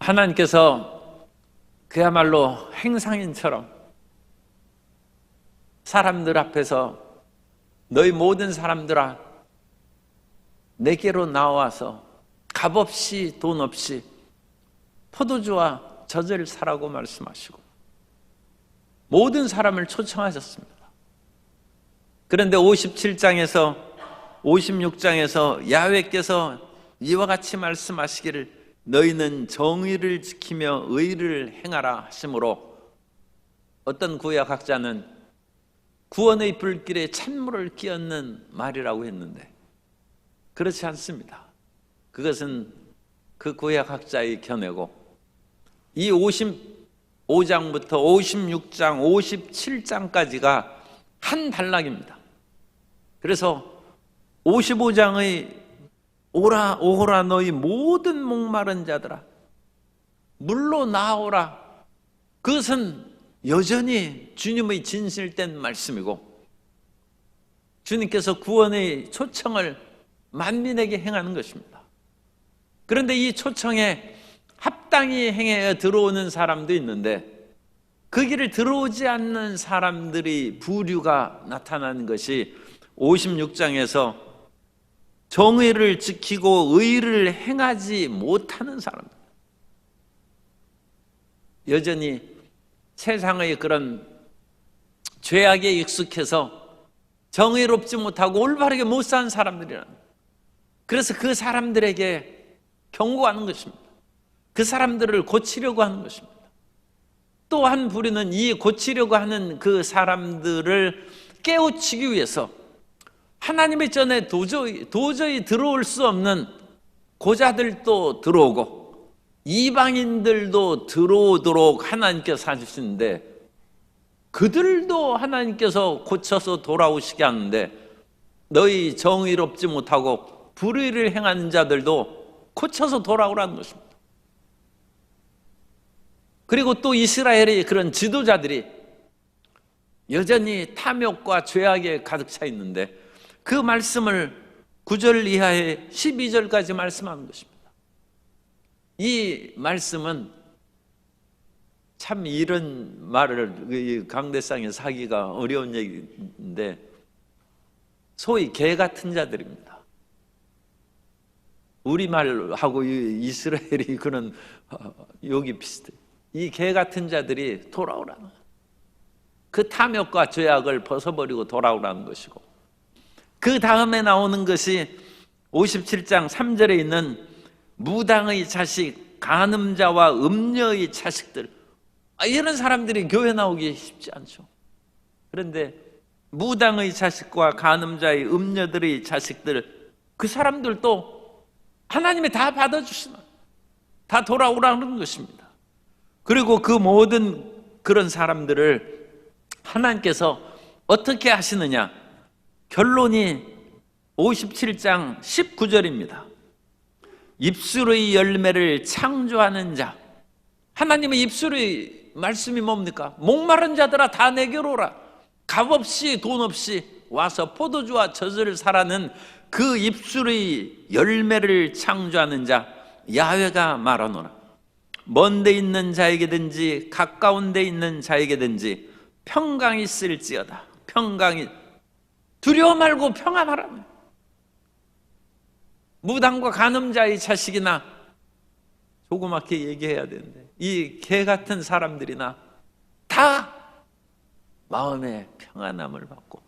하나님께서 그야말로 행상인처럼 사람들 앞에서 너희 모든 사람들아 내게로 나와서 값없이 돈 없이 포도주와 젖을 사라고 말씀하시고 모든 사람을 초청하셨습니다. 그런데 57장에서 56장에서 야훼께서 이와 같이 말씀하시기를 너희는 정의를 지키며 의를 행하라 하심으로 어떤 구약학자는 구원의 불길에 찬물을 끼얹는 말이라고 했는데 그렇지 않습니다. 그것은 그 구약학자의 견해고 이 55장부터 56장, 57장까지가 한 단락입니다. 그래서 55장의 오라 너희 모든 목마른 자들아 물로 나오라, 그것은 여전히 주님의 진실된 말씀이고 주님께서 구원의 초청을 만민에게 행하는 것입니다. 그런데 이 초청에 합당히 행해 들어오는 사람도 있는데 그 길을 들어오지 않는 사람들이 부류가 나타나는 것이 56장에서 정의를 지키고 의를 행하지 못하는 사람들, 여전히 세상의 그런 죄악에 익숙해서 정의롭지 못하고 올바르게 못 사는 사람들이라는, 그래서 그 사람들에게 경고하는 것입니다. 그 사람들을 고치려고 하는 것입니다. 또 한 부류는 이 고치려고 하는 그 사람들을 깨우치기 위해서 하나님의 전에 도저히 들어올 수 없는 고자들도 들어오고 이방인들도 들어오도록 하나님께서 하시는데 그들도 하나님께서 고쳐서 돌아오시게 하는데 너희 정의롭지 못하고 불의를 행하는 자들도 고쳐서 돌아오라는 것입니다. 그리고 또 이스라엘의 그런 지도자들이 여전히 탐욕과 죄악에 가득 차 있는데 그 말씀을 9절 이하의 12절까지 말씀하는 것입니다. 이 말씀은 참 이런 말을 강대상에서 하기가 어려운 얘기인데 소위 개 같은 자들입니다. 우리말하고 이스라엘이 그런 욕이 비슷해요. 이 개 같은 자들이 돌아오라는 거예요. 그 탐욕과 죄악을 벗어버리고 돌아오라는 것이고 그 다음에 나오는 것이 57장 3절에 있는 무당의 자식, 간음자와 음녀의 자식들, 이런 사람들이 교회 나오기 쉽지 않죠. 그런데 무당의 자식과 간음자의 음녀들의 자식들, 그 사람들도 하나님이 다 받아주시나, 다 돌아오라는 것입니다. 그리고 그 모든 그런 사람들을 하나님께서 어떻게 하시느냐, 결론이 57장 19절입니다. 입술의 열매를 창조하는 자, 하나님의 입술의 말씀이 뭡니까? 목마른 자들아 다 내게로 오라, 값없이 돈 없이 와서 포도주와 젖을 사라는 그 입술의 열매를 창조하는 자 야훼가 말하노라. 먼 데 있는 자에게든지 가까운 데 있는 자에게든지 평강이 있을지어다. 평강이, 두려워 말고 평안하라. 무당과 간음자의 자식이나 조그맣게 얘기해야 되는데 이 개 같은 사람들이나 다 마음의 평안함을 받고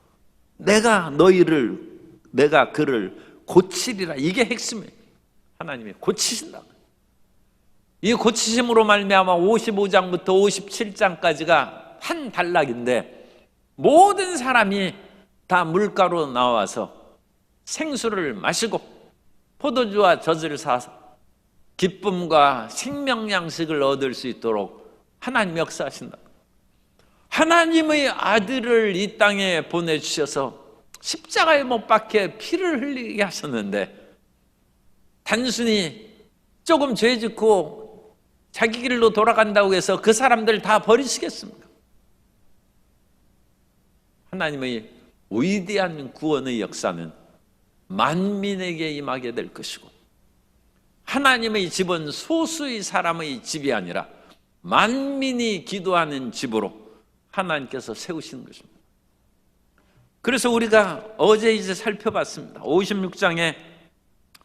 내가 그를 고치리라. 이게 핵심이에요. 하나님이 고치신다. 이 고치심으로 말미암아 55장부터 57장까지가 한 단락인데 모든 사람이 다 물가로 나와서 생수를 마시고 포도주와 젖을 사서 기쁨과 생명 양식을 얻을 수 있도록 하나님 역사하신다. 하나님의 아들을 이 땅에 보내주셔서 십자가에 못 박혀 피를 흘리게 하셨는데 단순히 조금 죄 짓고 자기 길로 돌아간다고 해서 그 사람들 다 버리시겠습니까? 하나님의 위대한 구원의 역사는 만민에게 임하게 될 것이고 하나님의 집은 소수의 사람의 집이 아니라 만민이 기도하는 집으로 하나님께서 세우시는 것입니다. 그래서 우리가 어제 이제 살펴봤습니다. 56장에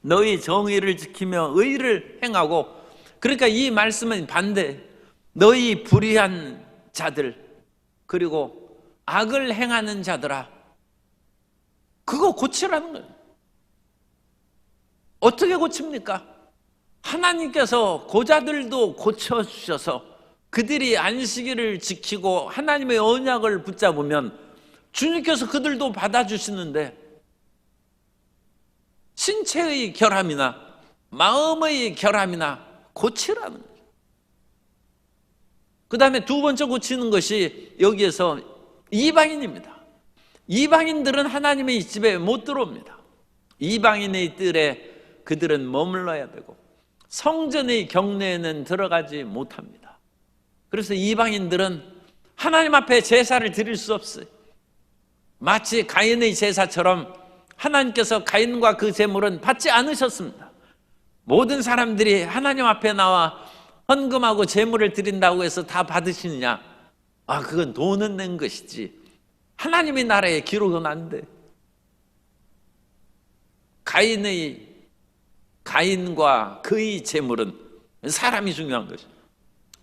너희 정의를 지키며 의를 행하고, 그러니까 이 말씀은 반대, 너희 불의한 자들 그리고 악을 행하는 자들아, 그거 고치라는 거예요. 어떻게 고칩니까? 하나님께서 고자들도 고쳐주셔서 그들이 안식일을 지키고 하나님의 언약을 붙잡으면 주님께서 그들도 받아주시는데, 신체의 결함이나 마음의 결함이나 고치라는 거예요. 그 다음에 두 번째 고치는 것이 여기에서 이방인입니다. 이방인들은 하나님의 집에 못 들어옵니다. 이방인의 뜰에 그들은 머물러야 되고 성전의 경내에는 들어가지 못합니다. 그래서 이방인들은 하나님 앞에 제사를 드릴 수 없어요. 마치 가인의 제사처럼 하나님께서 가인과 그 제물은 받지 않으셨습니다. 모든 사람들이 하나님 앞에 나와 헌금하고 제물을 드린다고 해서 다 받으시느냐? 그건 돈은 낸 것이지 하나님의 나라의 기록은 안 돼. 가인과 그의 제물은, 사람이 중요한 것이죠.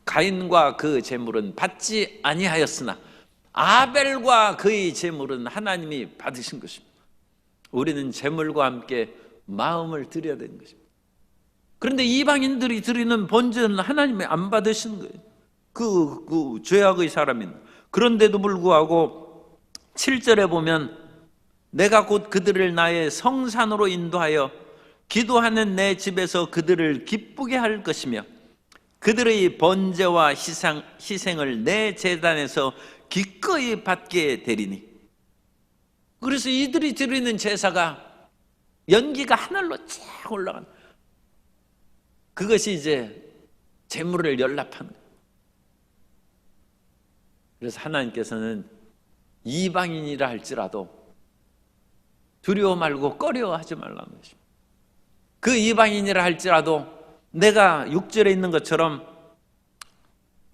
가인과 그 제물은 받지 아니하였으나 아벨과 그의 제물은 하나님이 받으신 것입니다. 우리는 제물과 함께 마음을 드려야 되는 것입니다. 그런데 이방인들이 드리는 번제는 하나님이 안 받으신 거예요. 그 죄악의 사람인. 그런데도 불구하고 7절에 보면 내가 곧 그들을 나의 성산으로 인도하여 기도하는 내 집에서 그들을 기쁘게 할 것이며 그들의 번제와 희생을 내 제단에서 기꺼이 받게 되리니. 그래서 이들이 드리는 제사가 연기가 하늘로 쫙 올라가는, 그것이 이제 제물을 연락하는 거예요. 그래서 하나님께서는 이방인이라 할지라도 두려워 말고 꺼려하지 말라는 것입니다. 그 이방인이라 할지라도 내가 6절에 있는 것처럼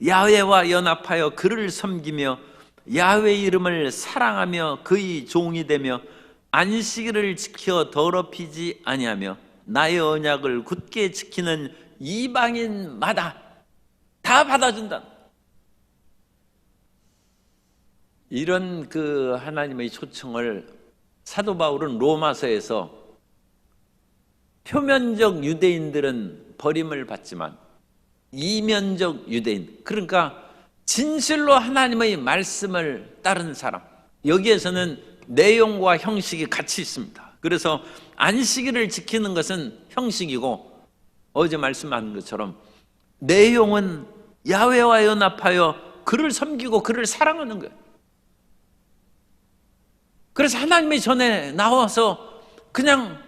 야훼와 연합하여 그를 섬기며 야훼의 이름을 사랑하며 그의 종이 되며 안식일을 지켜 더럽히지 아니하며 나의 언약을 굳게 지키는 이방인마다 다 받아준다. 이런 그 하나님의 초청을 사도 바울은 로마서에서 표면적 유대인들은 버림을 받지만 이면적 유대인, 그러니까 진실로 하나님의 말씀을 따르는 사람, 여기에서는 내용과 형식이 같이 있습니다. 그래서 안식일을 지키는 것은 형식이고 어제 말씀한 것처럼 내용은 야훼와 연합하여 그를 섬기고 그를 사랑하는 거예요. 그래서 하나님의 전에 나와서 그냥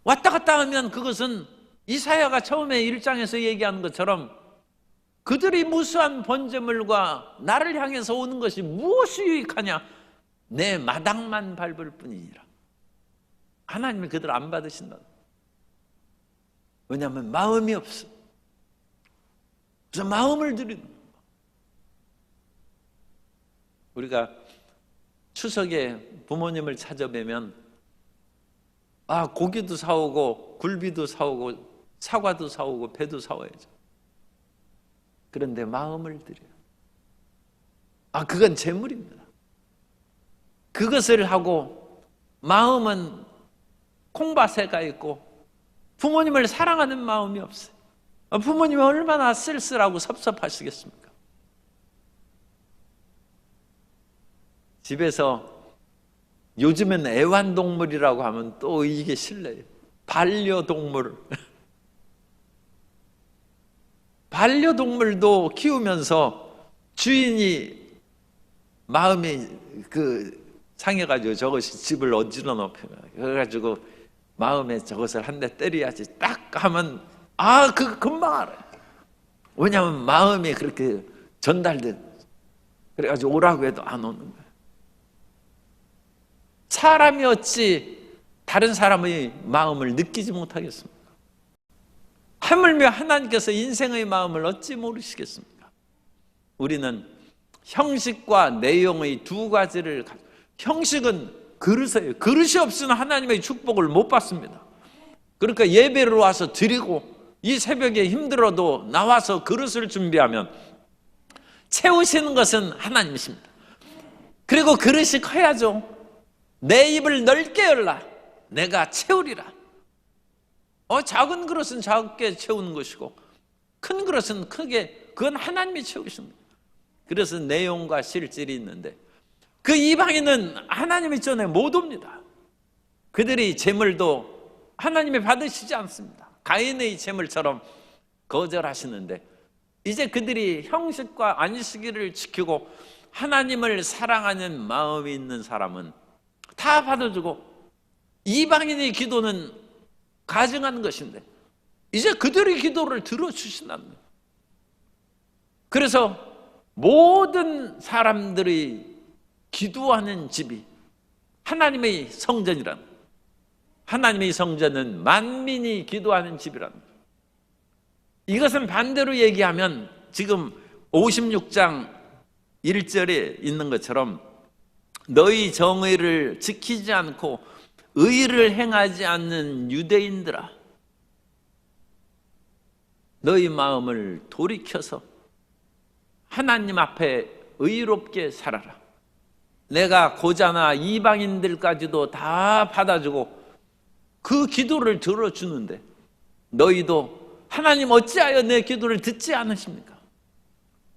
왔다 갔다 하면 그것은 이사야가 처음에 1장에서 얘기하는 것처럼 그들이 무수한 번제물과 나를 향해서 오는 것이 무엇이 유익하냐? 내 마당만 밟을 뿐이니라. 하나님이 그들을 안 받으신다. 왜냐하면 마음이 없어. 그래서 마음을 드리는 거예요. 우리가 추석에 부모님을 찾아뵈면 고기도 사오고 굴비도 사오고 사과도 사오고 배도 사와야죠. 그런데 마음을 드려요. 그건 재물입니다. 그것을 하고 마음은 콩밭에가 있고 부모님을 사랑하는 마음이 없어요. 부모님이 얼마나 쓸쓸하고 섭섭하시겠습니까? 집에서 요즘엔 애완동물이라고 하면 또 이게 실례예요. 반려동물. 반려동물도 키우면서 주인이 마음이 상해가지고 저것이 집을 어지러 놓고 그래가지고 마음에 저것을 한 대 때려야지 딱 하면 그거 금방 알아요. 왜냐하면 마음이 그렇게 전달돼. 그래가지고 오라고 해도 안 오는 거예요. 사람이 어찌 다른 사람의 마음을 느끼지 못하겠습니까? 하물며 하나님께서 인생의 마음을 어찌 모르시겠습니까? 우리는 형식과 내용의 두 가지를 형식은 그릇이에요. 그릇이 없으면 하나님의 축복을 못 받습니다. 그러니까 예배를 와서 드리고 이 새벽에 힘들어도 나와서 그릇을 준비하면 채우시는 것은 하나님이십니다. 그리고 그릇이 커야죠. 내 입을 넓게 열라 내가 채우리라. 작은 그릇은 작게 채우는 것이고 큰 그릇은 크게, 그건 하나님이 채우십니다. 그래서 내용과 실질이 있는데 그 이방인은 하나님의 전에 못 옵니다. 그들이 제물도 하나님이 받으시지 않습니다. 가인의 제물처럼 거절하시는데 이제 그들이 형식과 안식일을 지키고 하나님을 사랑하는 마음이 있는 사람은 다 받아주고 이방인의 기도는 가증하는 것인데 이제 그들의 기도를 들어주신다는 거예요. 그래서 모든 사람들이 기도하는 집이 하나님의 성전이라는 거예요. 하나님의 성전은 만민이 기도하는 집이라는 거예요. 이것은 반대로 얘기하면 지금 56장 1절에 있는 것처럼 너희 정의를 지키지 않고 의를 행하지 않는 유대인들아 너희 마음을 돌이켜서 하나님 앞에 의롭게 살아라. 내가 고자나 이방인들까지도 다 받아주고 그 기도를 들어주는데 너희도 하나님 어찌하여 내 기도를 듣지 않으십니까?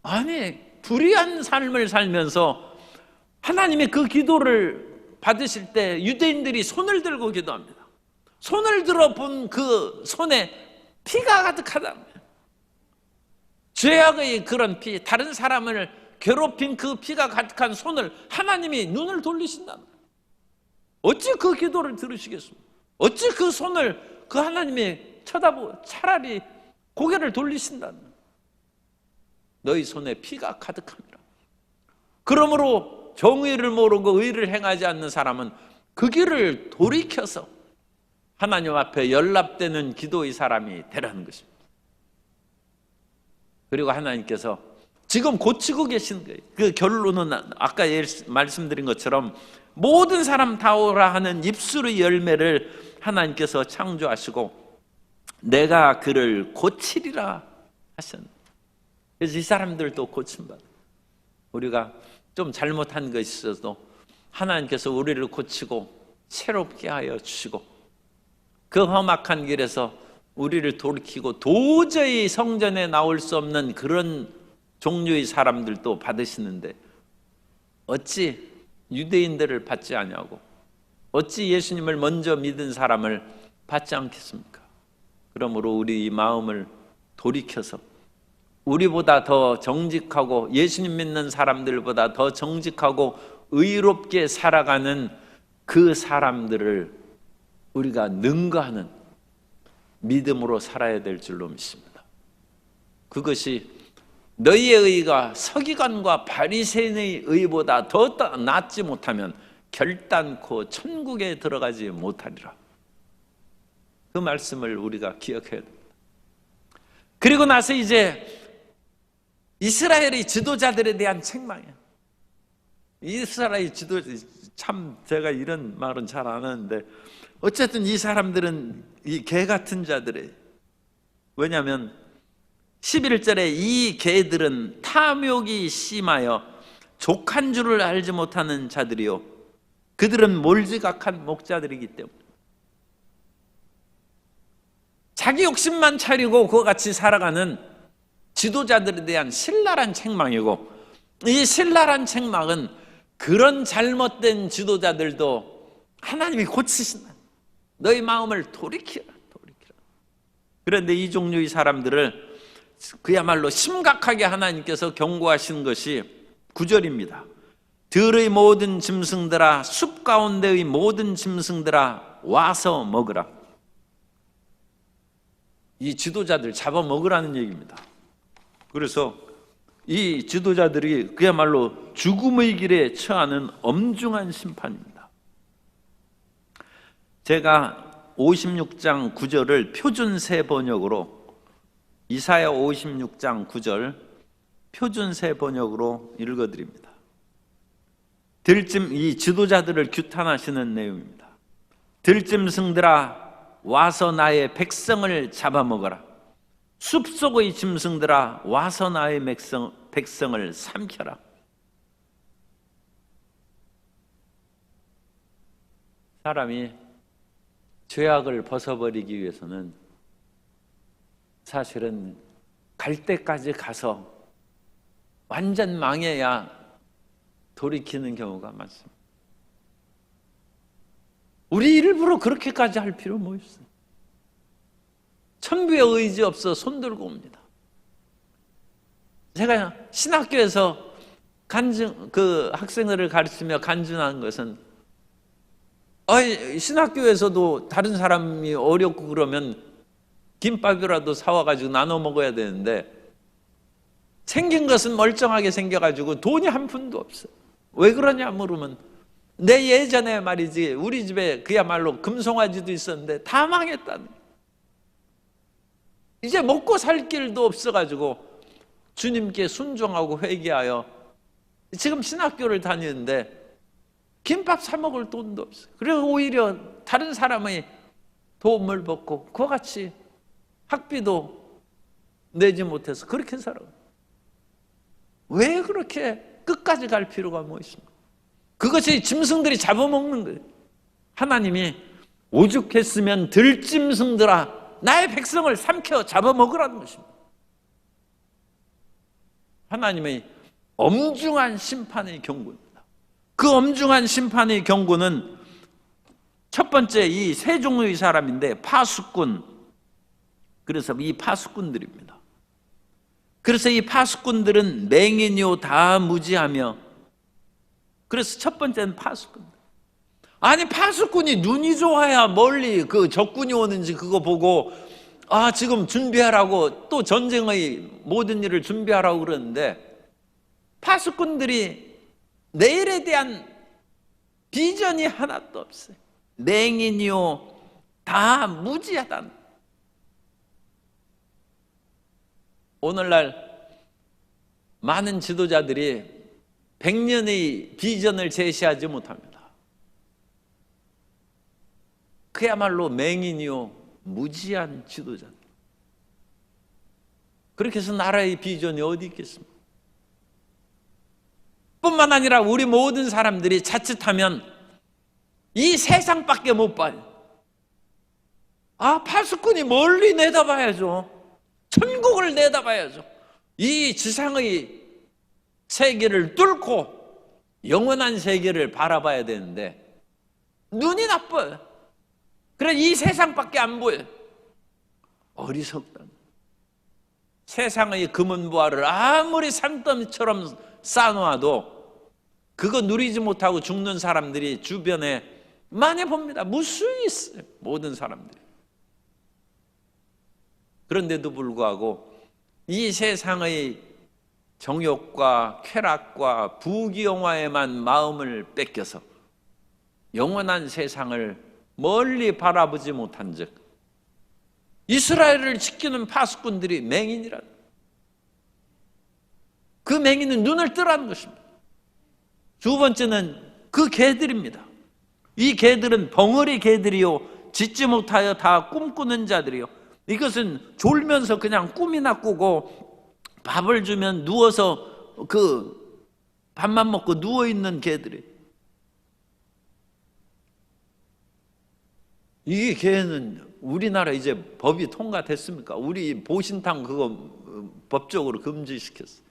아니, 불의한 삶을 살면서 하나님의 그 기도를 받으실 때 유대인들이 손을 들고 기도합니다. 손을 들어 본 그 손에 피가 가득하다는 거예요. 죄악의 그런 피, 다른 사람을 괴롭힌 그 피가 가득한 손을 하나님이 눈을 돌리신다는 거예요. 어찌 그 기도를 들으시겠습니까? 어찌 그 손을 그 하나님이 쳐다보고 차라리 고개를 돌리신다는 거예요. 너희 손에 피가 가득합니다. 그러므로 정의를 모르고 의를 행하지 않는 사람은 그 길을 돌이켜서 하나님 앞에 연락되는 기도의 사람이 되라는 것입니다. 그리고 하나님께서 지금 고치고 계시는 거예요. 그 결론은 아까 말씀드린 것처럼 모든 사람 다 오라 하는 입술의 열매를 하나님께서 창조하시고 내가 그를 고치리라 하셨는데 그래서 이 사람들도 고침받아요. 우리가 좀 잘못한 것이 있어도 하나님께서 우리를 고치고 새롭게 하여 주시고 그 험악한 길에서 우리를 돌이키고 도저히 성전에 나올 수 없는 그런 종류의 사람들도 받으시는데 어찌 유대인들을 받지 아니하고 어찌 예수님을 먼저 믿은 사람을 받지 않겠습니까? 그러므로 우리 마음을 돌이켜서 우리보다 더 정직하고 예수님 믿는 사람들보다 더 정직하고 의롭게 살아가는 그 사람들을 우리가 능가하는 믿음으로 살아야 될 줄로 믿습니다. 그것이 너희의 의가 서기관과 바리새인의 의보다 더 낫지 못하면 결단코 천국에 들어가지 못하리라. 그 말씀을 우리가 기억해야 됩니다. 그리고 나서 이제 이스라엘의 지도자들에 대한 책망이에요. 이스라엘 참 제가 이런 말은 잘 안 하는데 어쨌든 이 사람들은 이 개 같은 자들이에요. 왜냐하면 11절에 이 개들은 탐욕이 심하여 족한 줄을 알지 못하는 자들이요 그들은 몰지각한 목자들이기 때문에 자기 욕심만 차리고 그와 같이 살아가는 지도자들에 대한 신랄한 책망이고 이 신랄한 책망은 그런 잘못된 지도자들도 하나님이 고치신다. 너희 마음을 돌이키라. 그런데 이 종류의 사람들을 그야말로 심각하게 하나님께서 경고하시는 것이 9절입니다. 들의 모든 짐승들아 숲 가운데의 모든 짐승들아 와서 먹으라. 이 지도자들 잡아먹으라는 얘기입니다. 그래서 이 지도자들이 그야말로 죽음의 길에 처하는 엄중한 심판입니다. 제가 56장 9절을 표준세 번역으로 이사야 56장 9절 표준세 번역으로 읽어드립니다. 이 지도자들을 규탄하시는 내용입니다. 들짐승들아 와서 나의 백성을 잡아먹어라. 숲속의 짐승들아 와서 나의 백성을 삼켜라. 사람이 죄악을 벗어버리기 위해서는 사실은 갈 때까지 가서 완전 망해야 돌이키는 경우가 많습니다. 우리 일부러 그렇게까지 할 필요 뭐 있어요? 천부의 의지 없어 손들고 옵니다. 제가 신학교에서 학생들을 가르치며 간증하는 것은 신학교에서도 다른 사람이 어렵고 그러면 김밥이라도 사와가지고 나눠 먹어야 되는데 생긴 것은 멀쩡하게 생겨가지고 돈이 한 푼도 없어요. 왜 그러냐 물으면 내 예전에 말이지 우리 집에 그야말로 금송아지도 있었는데 다 망했다는, 이제 먹고 살 길도 없어가지고 주님께 순종하고 회개하여 지금 신학교를 다니는데 김밥 사 먹을 돈도 없어요. 그래서 오히려 다른 사람의 도움을 받고 그와 같이 학비도 내지 못해서 그렇게 살아요. 왜 그렇게 끝까지 갈 필요가 뭐 있습니까? 그것이 짐승들이 잡아먹는 거예요. 하나님이 오죽했으면 들짐승들아 나의 백성을 삼켜 잡아먹으라는 것입니다. 하나님의 엄중한 심판의 경고입니다. 그 엄중한 심판의 경고는 첫 번째 이 세 종류의 사람인데 파수꾼, 그래서 이 파수꾼들입니다. 그래서 이 파수꾼들은 맹인이요 다 무지하며, 그래서 첫 번째는 파수꾼. 아니 파수꾼이 눈이 좋아야 멀리 그 적군이 오는지 그거 보고 지금 준비하라고 또 전쟁의 모든 일을 준비하라고 그러는데 파수꾼들이 내일에 대한 비전이 하나도 없어요. 맹인이요 다 무지하다. 오늘날 많은 지도자들이 100년의 비전을 제시하지 못합니다. 그야말로 맹인이요 무지한 지도자들. 그렇게 해서 나라의 비전이 어디 있겠습니까? 뿐만 아니라 우리 모든 사람들이 자칫하면 이 세상밖에 못 봐요. 파수꾼이 멀리 내다봐야죠. 천국을 내다봐야죠. 이 지상의 세계를 뚫고 영원한 세계를 바라봐야 되는데 눈이 나빠요. 그래 이 세상밖에 안 보여요. 어리석다. 세상의 금은보화를 아무리 산더미처럼 쌓아놓아도 그거 누리지 못하고 죽는 사람들이 주변에 많이 봅니다. 무수히 있어요. 모든 사람들이. 그런데도 불구하고 이 세상의 정욕과 쾌락과 부귀영화에만 마음을 뺏겨서 영원한 세상을 멀리 바라보지 못한 즉 이스라엘을 지키는 파수꾼들이 맹인이라는, 그 맹인은 눈을 뜨라는 것입니다. 두 번째는 그 개들입니다. 이 개들은 벙어리 개들이요 짖지 못하여 다 꿈꾸는 자들이요. 이것은 졸면서 그냥 꿈이나 꾸고 밥을 주면 누워서 그 밥만 먹고 누워있는 개들이. 이 개는 우리나라 이제 법이 통과됐습니까? 우리 보신탕 그거 법적으로 금지시켰어요.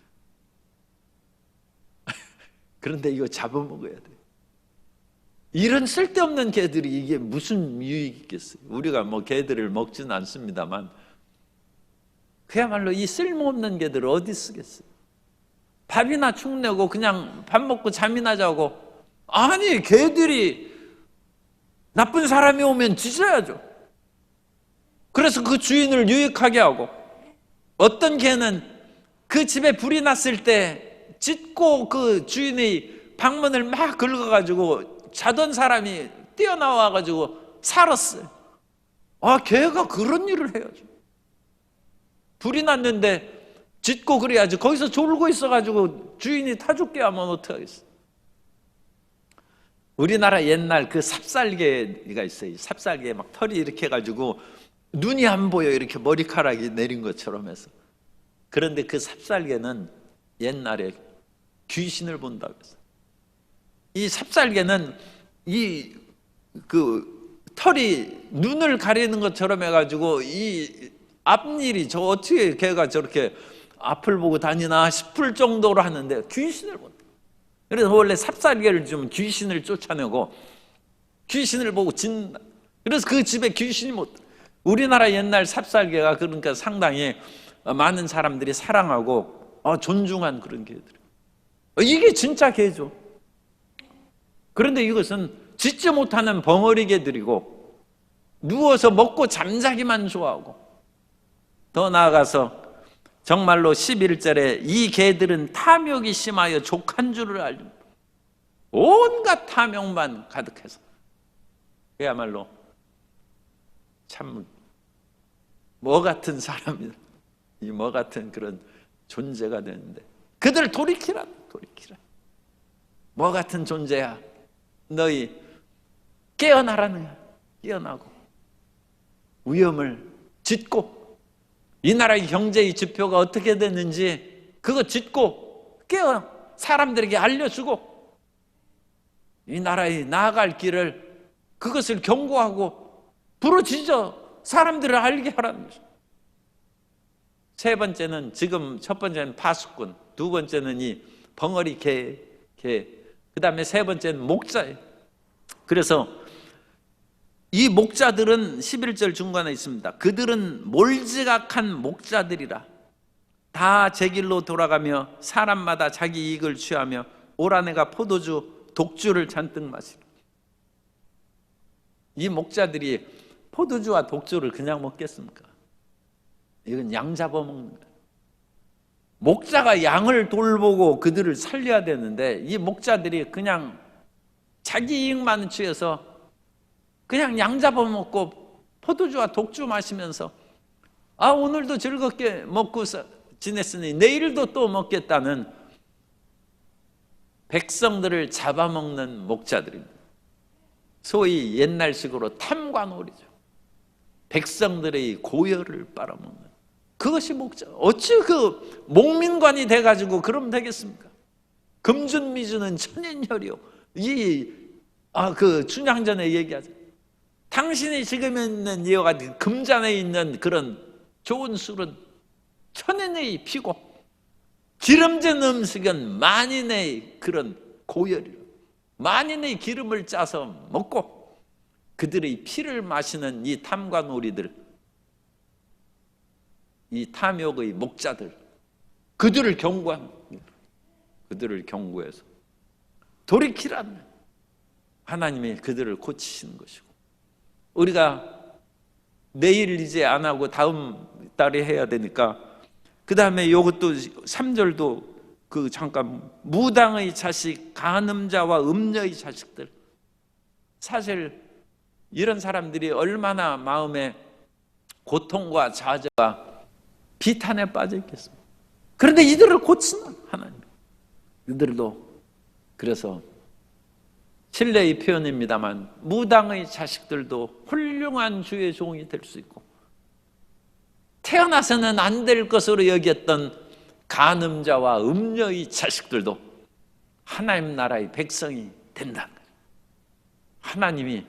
그런데 이거 잡아먹어야 돼. 이런 쓸데없는 개들이 이게 무슨 유익이 있겠어요? 우리가 뭐 개들을 먹지는 않습니다만 그야말로 이 쓸모없는 개들을 어디 쓰겠어요? 밥이나 축내고 그냥 밥 먹고 잠이나 자고. 아니 개들이 나쁜 사람이 오면 짖어야죠. 그래서 그 주인을 유익하게 하고, 어떤 개는 그 집에 불이 났을 때 짖고 그 주인의 방문을 막 긁어가지고 자던 사람이 뛰어나와가지고 살았어요. 개가 그런 일을 해야죠. 불이 났는데 짓고 그래야지. 거기서 졸고 있어가지고 주인이 타죽게 하면 어떡하겠어. 우리나라 옛날 그 삽살개가 있어요. 삽살개 막 털이 이렇게 해가지고 눈이 안 보여, 이렇게 머리카락이 내린 것처럼 해서. 그런데 그 삽살개는 옛날에 귀신을 본다고 했어요. 이 삽살개는 이 그 털이 눈을 가리는 것처럼 해가지고 이 앞일이 저 어떻게 걔가 저렇게 앞을 보고 다니나 싶을 정도로 하는데 귀신을 본다. 그래서 원래 삽살개를 좀 귀신을 쫓아내고 귀신을 보고 짖는다. 그래서 그 집에 귀신이 못. 우리나라 옛날 삽살개가 그러니까 상당히 많은 사람들이 사랑하고 존중한 그런 개들. 이게 진짜 개죠. 그런데 이것은 짖지 못하는 벙어리 개들이고 누워서 먹고 잠자기만 좋아하고, 더 나아가서 정말로 11절에 이 개들은 탐욕이 심하여 족한 줄을 알립니다. 온갖 탐욕만 가득해서 그야말로 참 뭐 같은 사람이다. 이 뭐 같은 그런 존재가 되는데 그들을 돌이키라. 뭐 같은 존재야. 너희 깨어나라는 거야. 깨어나고 위험을 딛고 이 나라의 경제의 지표가 어떻게 됐는지 그거 짚고 깨어 사람들에게 알려주고 이 나라의 나아갈 길을 그것을 경고하고 부르짖어 사람들을 알게 하라는 거죠. 세 번째는 지금 첫 번째는 파수꾼, 두 번째는 이 벙어리 개, 그 다음에 세 번째는 목자예요. 그래서 이 목자들은 11절 중간에 있습니다. 그들은 몰지각한 목자들이라. 다 제 길로 돌아가며 사람마다 자기 이익을 취하며 올 한해가 포도주 독주를 잔뜩 마시고. 이 목자들이 포도주와 독주를 그냥 먹겠습니까? 이건 양 잡아먹는 거예요. 목자가 양을 돌보고 그들을 살려야 되는데 이 목자들이 그냥 자기 이익만 취해서 그냥 양 잡아먹고 포도주와 독주 마시면서 오늘도 즐겁게 먹고 지냈으니 내일도 또 먹겠다는 백성들을 잡아먹는 목자들입니다. 소위 옛날식으로 탐관오리죠. 백성들의 고열을 빨아먹는 그것이 목자. 어찌 그 목민관이 돼가지고 그러면 되겠습니까? 금준미주는 천인혈이요. 그 춘향전에 얘기하죠. 당신이 지금 있는 이와 같은 금잔에 있는 그런 좋은 술은 천인의 피고 기름진 음식은 만인의 그런 고열이로 만인의 기름을 짜서 먹고 그들의 피를 마시는 이 탐관오리들, 이 탐욕의 목자들, 그들을 경고해서 돌이키라는 하나님이 그들을 고치시는 것이고, 우리가 내일 이제 안 하고 다음 달에 해야 되니까 그 다음에 이것도 3절도 잠깐 무당의 자식, 간음자와 음녀의 자식들. 사실 이런 사람들이 얼마나 마음에 고통과 좌절과 비탄에 빠져 있겠습니까? 그런데 이들을 고치는 하나님. 이들도 그래서 실례의 표현입니다만 무당의 자식들도 훌륭한 주의 종이 될 수 있고, 태어나서는 안 될 것으로 여겼던 간음자와 음녀의 자식들도 하나님 나라의 백성이 된다는 거예요. 하나님이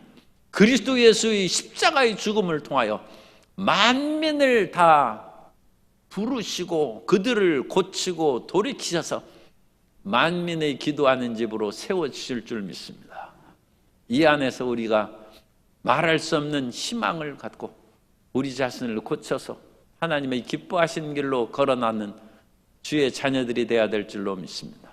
그리스도 예수의 십자가의 죽음을 통하여 만민을 다 부르시고 그들을 고치고 돌이키셔서 만민의 기도하는 집으로 세워주실 줄 믿습니다. 이 안에서 우리가 말할 수 없는 희망을 갖고 우리 자신을 고쳐서 하나님의 기뻐하시는 길로 걸어나는 주의 자녀들이 되어야 될 줄로 믿습니다.